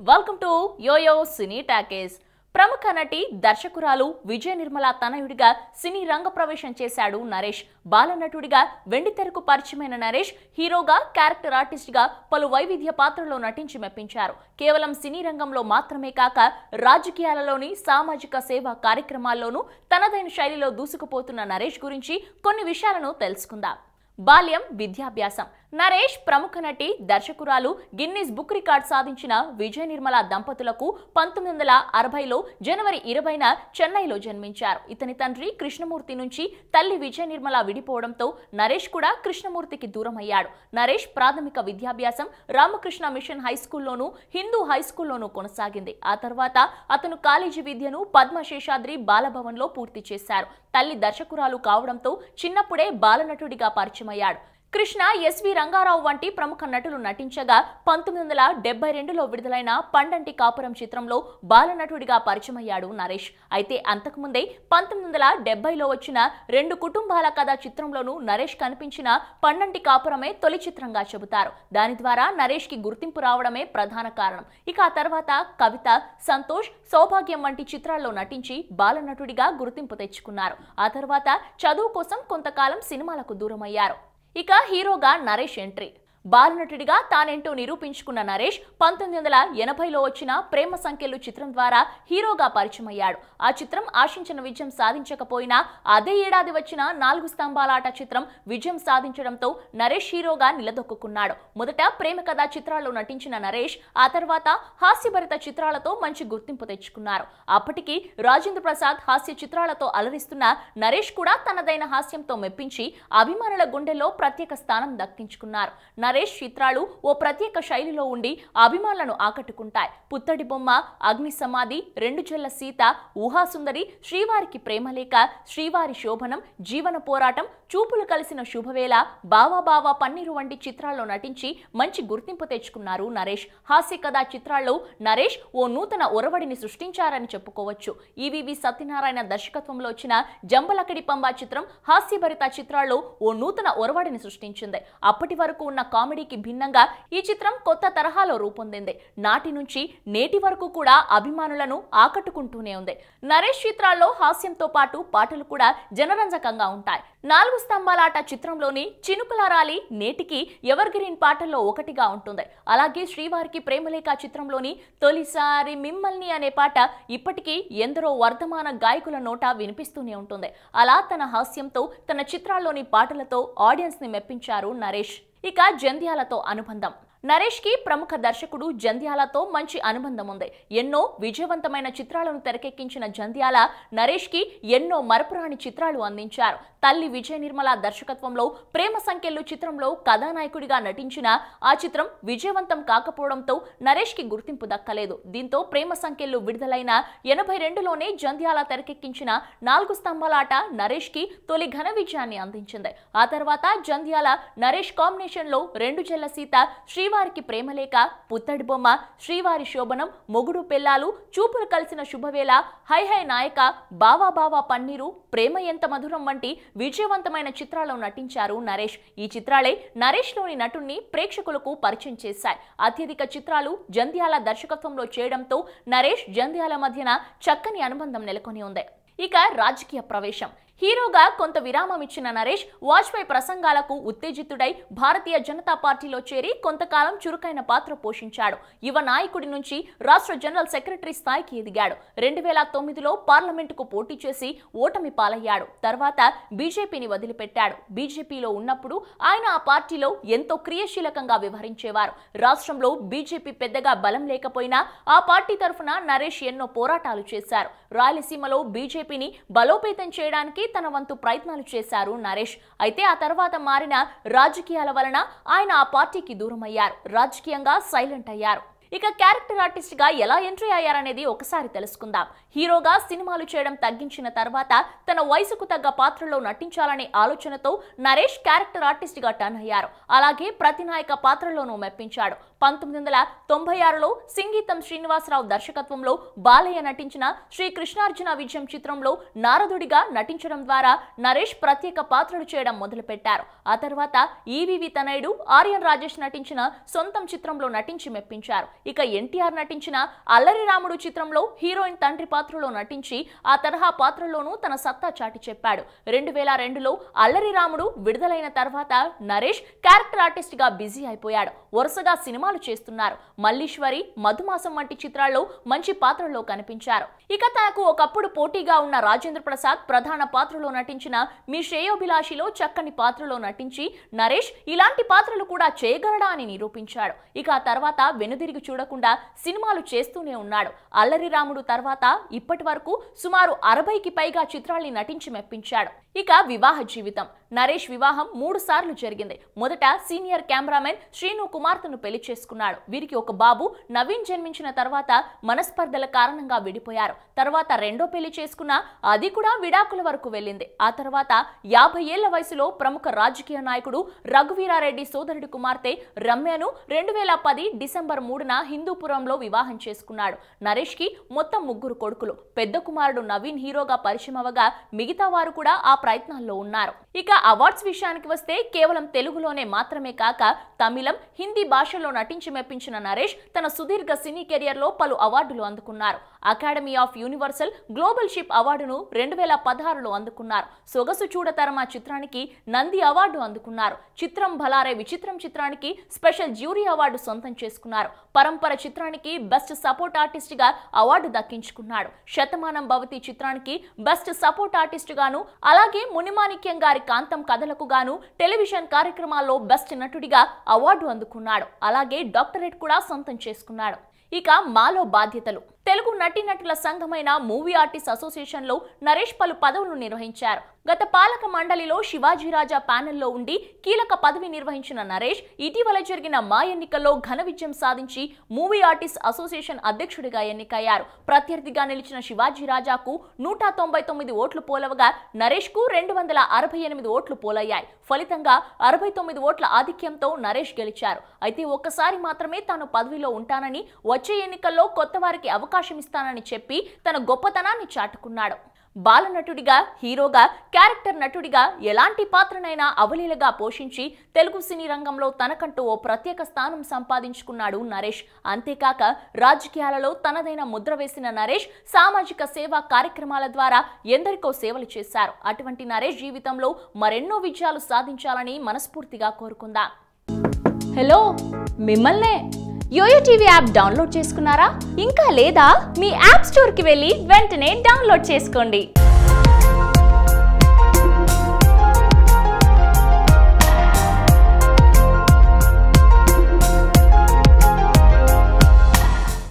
Welcome to YoYo cine talkies. ప్రముఖ నటి దర్శకురాలు విజయ నిర్మల తనయుడిగా సినీ రంగ ప్రవేశం చేశాడు నరేష్. బాలనటుడిగా వెండితెరకు పరిచయమైన నరేష్ హీరోగా, క్యారెక్టర్ ఆర్టిస్ట్ గా పలు వైవిధ్య పాత్రల్లో నటించి మెప్పించారు. కేవలం సినీ రంగంలో మాత్రమే కాక రాజకీయాలలోని సామాజిక సేవా కార్యక్రమాల్లోనూ తనదైన శైలిలో దూసుకుపోతున్న నరేష్ గురించి కొన్ని విషయాలను తెలుసుకుందాం. బాల్యం, విద్యాభ్యాసం. నరేష్ ప్రముఖ నటి దర్శకురాలు, గిన్నీస్ బుక్ రికార్డ్ సాధించిన విజయ నిర్మల దంపతులకు 1960లో జనవరి 20న చెన్నైలో జన్మించారు. ఇతని తండ్రి కృష్ణమూర్తి నుంచి తల్లి విజయ నిర్మల విడిపోవడంతో నరేష్ కూడా కృష్ణమూర్తికి దూరమయ్యాడు. నరేష్ ప్రాథమిక విద్యాభ్యాసం రామకృష్ణ మిషన్ హైస్కూల్లోనూ, హిందూ హైస్కూల్లోనూ కొనసాగింది. ఆ తర్వాత అతను కాలేజీ విద్యను పద్మశేషాద్రి బాలభవన్లో పూర్తి చేశారు. తల్లి దర్శకురాలు కావడంతో చిన్నప్పుడే బాలనటుడిగా పరిచయమయ్యాడు. కృష్ణ, ఎస్వి రంగారావు వంటి ప్రముఖ నటులు నటించగా 1972లో విడుదలైన పండంటి కాపురం చిత్రంలో బాలనటుడిగా పరిచయమయ్యాడు నరేష్. అయితే అంతకుముందే 1970లో వచ్చిన 2 కుటుంబాల కథ చిత్రంలోనూ నరేష్ కనిపించిన పండంటి కాపురమే తొలి చిత్రంగా చెబుతారు. దాని ద్వారా నరేష్ కి గుర్తింపు రావడమే ప్రధాన కారణం. ఇక ఆ తర్వాత కవిత, సంతోష్, సౌభాగ్యం వంటి చిత్రాల్లో నటించి బాలనటుడిగా గుర్తింపు తెచ్చుకున్నారు. ఆ తర్వాత చదువు కోసం కొంతకాలం సినిమాలకు దూరమయ్యారు. ఇక హీరోగా నరేష్ ఎంట్రీ. బాలనటుడిగా తానేంటో నిరూపించుకున్న నరేష్ 1980లో వచ్చిన ప్రేమ సంఖ్యలు చిత్రం ద్వారా హీరోగా పరిచయమయ్యాడు. ఆ చిత్రం ఆశించిన విజయం సాధించకపోయినా అదే ఏడాది వచ్చిన 4 స్తంభాల ఆట చిత్రం విజయం సాధించడంతో నరేష్ హీరోగా నిలదొక్కున్నాడు. మొదట ప్రేమ కథా చిత్రాల్లో నటించిన నరేష్ ఆ తర్వాత హాస్యభరిత చిత్రాలతో మంచి గుర్తింపు తెచ్చుకున్నారు. అప్పటికి రాజేంద్ర ప్రసాద్ హాస్య చిత్రాలతో అలరిస్తున్న నరేష్ కూడా తనదైన హాస్యంతో మెప్పించి అభిమానుల గుండెల్లో ప్రత్యేక స్థానం దక్కించుకున్నారు. నరేష్ చిత్రాలు ఓ ప్రత్యేక శైలిలో ఉండి అభిమానులను ఆకట్టుకుంటాయి. పుత్తడి బొమ్మ, అగ్ని సమాధి, 2 చెల్ల సీత, ఊహాసుందరి, శ్రీవారికి ప్రేమలేఖ, శ్రీవారి శోభనం, జీవన పోరాటం, చూపులు కలిసిన శుభవేళ, బావా బావా పన్నీరు వంటి చిత్రాల్లో నటించి మంచి గుర్తింపు తెచ్చుకున్నారు నరేష్. హాస్య కథా చిత్రాల్లో నరేష్ ఓ నూతన ఒరవడిని సృష్టించారని చెప్పుకోవచ్చు. ఈవీవి సత్యనారాయణ దర్శకత్వంలో వచ్చిన జంబలకడి పంబా చిత్రం హాస్యభరిత చిత్రాల్లో ఓ నూతన ఒరవడిని సృష్టించింది. అప్పటి వరకు ఉన్న కామెడీకి భిన్నంగా ఈ చిత్రం కొత్త తరహాలో రూపొందింది. నాటి నుంచి నేటి వరకు కూడా అభిమానులను ఆకట్టుకుంటూనే ఉంది. నరేష్ చిత్రాల్లో హాస్యంతో పాటు పాటలు కూడా జనరంజకంగా ఉంటాయి. 4 స్తంభాలాట చిత్రంలోని చినుకుల రాలి నేటికి ఎవర్ గ్రీన్ పాటల్లో ఒకటిగా ఉంటుంది. అలాగే శ్రీవారికి ప్రేమలేఖ చిత్రంలోని తొలిసారి మిమ్మల్ని అనే పాట ఇప్పటికీ ఎందరో వర్ధమాన గాయకుల నోట వినిపిస్తూనే ఉంటుంది. అలా తన హాస్యంతో, తన చిత్రాల్లోని పాటలతో ఆడియన్స్ ని మెప్పించారు నరేష్. ఇక జంధ్యాలతో అనుబంధం. నరేష్ కి ప్రముఖ దర్శకుడు జంధ్యాలతో మంచి అనుబంధం ఉంది. ఎన్నో విజయవంతమైన చిత్రాలను తెరకెక్కించిన జంధ్యాల నరేష్ కి ఎన్నో మరపురాని చిత్రాలు అందించారు. తల్లి విజయ నిర్మల దర్శకత్వంలో ప్రేమ సంఖ్యలు చిత్రంలో కథానాయకుడిగా నటించిన ఆ చిత్రం విజయవంతం కాకపోవడంతో నరేష్ కి గుర్తింపు దక్కలేదు. దీంతో ప్రేమ సంఖ్యలు విడుదలైన 82లోనే జంధ్యాల తెరకెక్కించిన 4 స్తంభాలాట నరేష్ కి తొలి ఘన విజయాన్ని అందించింది. ఆ తర్వాత జంధ్యాల నరేష్ కాంబినేషన్ లో 2 చెల్ల సీత, శ్రీవారికి ప్రేమలేఖ, పుత్తడి బొమ్మ, శ్రీవారి శోభనం, మొగుడు పెళ్ళాలు, చూపులు కలిసిన శుభవేళ, హై హై నాయక, బావా బావా పన్నీరు, ప్రేమ ఎంత మధురం వంటి విజయవంతమైన చిత్రాల్లో నటించారు నరేష్. ఈ చిత్రాలే నరేష్ లోని నటుణ్ణి ప్రేక్షకులకు పరిచయం చేశాయి. అత్యధిక చిత్రాలు జంధ్యాల దర్శకత్వంలో చేయడంతో నరేష్, జంధ్యాల మధ్యన చక్కని అనుబంధం నెలకొని ఉంది. ఇక రాజకీయ ప్రవేశం. హీరోగా కొంత విరామం ఇచ్చిన నరేష్ వాజ్పేయి ప్రసంగాలకు ఉత్తేజితుడై భారతీయ జనతా పార్టీలో చేరి కొంతకాలం చురుకైన పాత్ర పోషించాడు. యువ నాయకుడి నుంచి రాష్ట్ర జనరల్ సెక్రటరీ స్థాయికి ఎదిగాడు. 2009లో పార్లమెంటుకు పోటీ చేసి ఓటమి పాలయ్యాడు. తర్వాత బీజేపీని వదిలిపెట్టాడు. బీజేపీలో ఉన్నప్పుడు ఆయన ఆ పార్టీలో ఎంతో క్రియాశీలకంగా వ్యవహరించేవారు. రాష్ట్రంలో బీజేపీ పెద్దగా బలం లేకపోయినా ఆ పార్టీ తరఫున నరేష్ ఎన్నో పోరాటాలు చేశారు. రాయలసీమలో బీజేపీని బలోపేతం చేయడానికి తన వంతు ప్రయత్నాలు చేశారు నరేష్. అయితే ఆ తర్వాత మారిన రాజకీయాల వలన ఆయన ఆ పార్టీకి దూరమయ్యారు. రాజకీయంగా సైలెంట్ అయ్యారు. ఇక క్యారెక్టర్ ఆర్టిస్ట్ గా ఎలా ఎంట్రీ అయ్యారనేది ఒకసారి తెలుసుకుందాం. హీరోగా సినిమాలు చేయడం తగ్గించిన తర్వాత తన వయసుకు తగ్గ పాత్రలో నటించాలనే ఆలోచనతో నరేష్ క్యారెక్టర్ ఆర్టిస్ట్ గా టర్న్ అయ్యారు. అలాగే ప్రతినాయక పాత్రలోనూ మెప్పించాడు. 1996లో సంగీతం శ్రీనివాసరావు దర్శకత్వంలో బాలయ్య నటించిన శ్రీ కృష్ణార్జున విజయం చిత్రంలో నారదుడిగా నటించడం ద్వారా నరేష్ ప్రత్యేక పాత్రలు చేయడం మొదలుపెట్టారు. ఆ తర్వాత ఈవీవి తనయుడు ఆర్యన్ రాజేష్ నటించిన సొంతం చిత్రంలో నటించి మెప్పించారు. ఇక ఎన్టీఆర్ నటించిన అల్లరి రాముడు చిత్రంలో హీరోయిన్ తండ్రి పాత్రలో నటించి ఆ తరహా పాత్రలోనూ తన సత్తా చాటి చెప్పాడు. 2002లో అల్లరి రాముడు విడుదలైన తర్వాత నరేష్ క్యారెక్టర్ ఆర్టిస్ట్ గా బిజీ అయిపోయాడు. వరుసగా సినిమాలు చేస్తున్నారు. మల్లీశ్వరి, మధుమాసం వంటి చిత్రాల్లో మంచి పాత్రల్లో కనిపించారు. ఇక తనకు ఒకప్పుడు పోటీగా ఉన్న రాజేంద్ర ప్రసాద్ ప్రధాన పాత్రలో నటించిన మీ శ్రేయోభిలాషిలో చక్కని పాత్రలో నటించి నరేష్ ఇలాంటి పాత్రలు కూడా చేయగలడా అని నిరూపించాడు. ఇక ఆ తర్వాత వెనుదిరిగి చూడకుండా సినిమాలు చేస్తూనే ఉన్నాడు. అల్లరి రాముడు తర్వాత ఇప్పటి వరకు సుమారు 60కి పైగా చిత్రాల్ని నటించి మెప్పించాడు. ఇక వివాహ జీవితం. నరేష్ వివాహం 3 సార్లు జరిగింది. మొదట సీనియర్ కెమెరామెన్ శ్రీను కుమార్తెను పెళ్లి చేసుకున్నాడు. వీరికి ఒక బాబు నవీన్ జన్మించిన తర్వాత మనస్పర్ధల కారణంగా విడిపోయారు. తర్వాత రెండో పెళ్లి చేసుకున్న అది కూడా విడాకుల వరకు వెళ్ళింది. ఆ తర్వాత 50 ఏళ్ల వయసులో ప్రముఖ రాజకీయ నాయకుడు రఘువీరారెడ్డి సోదరుడి కుమార్తె రమ్యను 2010 డిసెంబర్ 3న హిందూపురంలో వివాహం చేసుకున్నాడు. నరేష్ కి మొత్తం 3 కొడుకులు. పెద్ద కుమారుడు నవీన్ హీరోగా పరిచయం అవగా మిగతా వారు కూడా ఆ ప్రయత్నాల్లో ఉన్నారు. ఇక అవార్డ్స్ విషయానికి వస్తే కేవలం తెలుగులోనే మాత్రమే కాక తమిళం, హిందీ భాషల్లో నటించి మెప్పించిన నరేష్ తన సుదీర్ఘ సినీ కెరియర్ లో పలు అవార్డులు అందుకున్నారు. Academy of universal global ship అవార్డును 2016లో అందుకున్నారు. సొగసు చూడతరమా చిత్రానికి నంది అవార్డు అందుకున్నారు. చిత్రం భలారే విచిత్రం చిత్రానికి స్పెషల్ జ్యూరీ అవార్డు సొంతం చేసుకున్నారు. పరంపర చిత్రానికి బెస్ట్ సపోర్ట్ ఆర్టిస్ట్ గా అవార్డు దక్కించుకున్నాడు. శతమానం భవతి చిత్రానికి బెస్ట్ సపోర్ట్ ఆర్టిస్ట్ గాను, అలాగే మునిమాణిక్యం గారి కాంతం కథలకు గాను టెలివిజన్ కార్యక్రమాల్లో బెస్ట్ నటుడిగా అవార్డు అందుకున్నాడు. అలాగే డాక్టరేట్ కూడా సొంతం చేసుకున్నాడు. ఇక మాలో బాధ్యతలు. తెలుగు నటీనటుల సంఘమైన మూవీ ఆర్టిస్ట్ అసోసియేషన్ లో నరేష్ పలు పదవులు నిర్వహించారు. గత పాలక మండలిలో శివాజీ రాజా ప్యానెల్లో ఉండి కీలక పదవి నిర్వహించిన నరేష్ ఇటీవల జరిగిన మా ఎన్నికల్లో ఘన విజయం సాధించి మూవీ ఆర్టిస్ట్ అసోసియేషన్ అధ్యక్షుడిగా ఎన్నికయ్యారు. ప్రత్యర్థిగా నిలిచిన శివాజీ రాజాకు 199 ఓట్లు పోలవగా నరేష్ కు 268 ఓట్లు పోలయ్యాయి. ఫలితంగా 69 ఓట్ల ఆధిక్యంతో నరేష్ గెలిచారు. అయితే ఒక్కసారి మాత్రమే తాను పదవిలో ఉంటానని, వచ్చే ఎన్నికల్లో కొత్త వారికి అవకాశం ఇస్తానని చెప్పి తన గొప్పతనాన్ని చాటుకున్నాడు. బాలనటుడిగా, హీరోగా, క్యారెక్టర్ నటుడిగా ఎలాంటి పాత్రనైనా అవలీలగా పోషించి తెలుగు సినీ రంగంలో తనకంటూ ఓ ప్రత్యేక స్థానం సంపాదించుకున్నాడు నరేష్. అంతేకాక రాజకీయాలలో తనదైన ముద్ర వేసిన నరేష్ సామాజిక సేవా కార్యక్రమాల ద్వారా ఎందరికో సేవలు చేశారు. అటువంటి నరేష్ జీవితంలో మరెన్నో విజయాలు సాధించాలని మనస్ఫూర్తిగా కోరుకుందాం. హలో, మిమ్మల్నే. యోయో టీవీ యాప్ డౌన్లోడ్ చేసుకున్నారా? ఇంకా లేదా? మీ యాప్ స్టోర్ కి వెళ్ళి వెంటనే డౌన్లోడ్ చేసుకోండి.